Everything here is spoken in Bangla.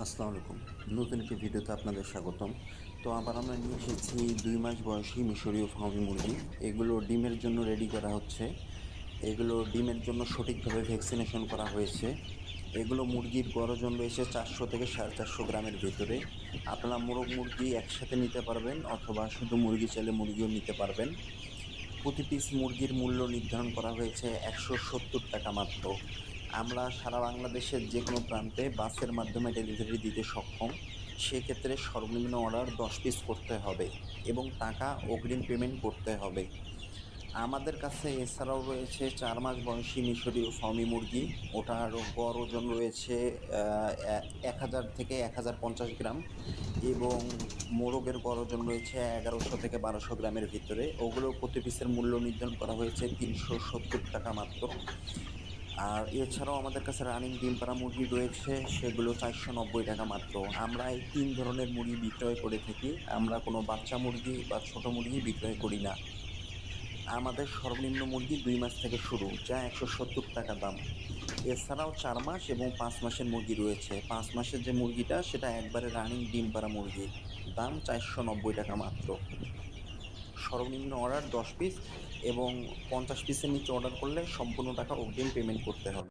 আসসালামু আলাইকুম। নতুন একটি ভিডিওতে আপনাদের স্বাগতম। তো আবার আমরা নিয়ে এসেছি ২ মাস বয়সী মিশরীয় ফার্মি মুরগি। এগুলো ডিমের জন্য রেডি করা হচ্ছে। এগুলো ডিমের জন্য সঠিকভাবে ভ্যাকসিনেশন করা হয়েছে। এগুলো মুরগির গড় ওজন রয়েছে ৪০০ থেকে ৪৫০ গ্রামের ভেতরে। আপনারা মোরগ মুরগি একসাথে নিতে পারবেন অথবা শুধু মুরগি চাইলে মুরগিও নিতে পারবেন। প্রতি পিস মুরগির মূল্য নির্ধারণ করা হয়েছে ৳১৭০ মাত্র। আমরা সারা বাংলাদেশের যে কোনো প্রান্তে বাসের মাধ্যমে ডেলিভারি দিতে সক্ষম। সেক্ষেত্রে সর্বনিম্ন অর্ডার ১০ পিস করতে হবে এবং টাকা অগ্রিম পেমেন্ট করতে হবে। আমাদের কাছে এছাড়াও রয়েছে ৪ মাস বয়সী মিশরীয় ফার্মি মুরগি। ওটার গড় ওজন রয়েছে ১,০০০ থেকে ১,০৫০ গ্রাম এবং মোরগের গড় ওজন রয়েছে ১১০০ থেকে ১২০০ গ্রামের ভিতরে। ওগুলোর প্রতি পিসের মূল্য নির্ধারণ করা হয়েছে ৳৩৭০ মাত্র। আর এছাড়াও আমাদের কাছে রানিং ডিম পাড়া মুরগি রয়েছে, সেগুলো ৳৪৯০ মাত্র। আমরা এই ৩ ধরনের মুরগি বিক্রয় করে থাকি। আমরা কোনো বাচ্চা মুরগি বা ছোট মুরগি বিক্রয় করি না। আমাদের সর্বনিম্ন মুরগি ২ মাস থেকে শুরু, যা ৳১৭০ দাম। এছাড়াও ৪ মাস এবং ৫ মাসের মুরগি রয়েছে। ৫ মাসের যে মুরগিটা সেটা একবারে রানিং ডিম পাড়া মুরগি। দাম ৳৪৯০ মাত্র। সর্বনিম্ন অর্ডার ১০ পিস এবং ৫০ পিসের নিচে অর্ডার করলে সম্পূর্ণ টাকা অগ্রিম পেমেন্ট করতে হবে।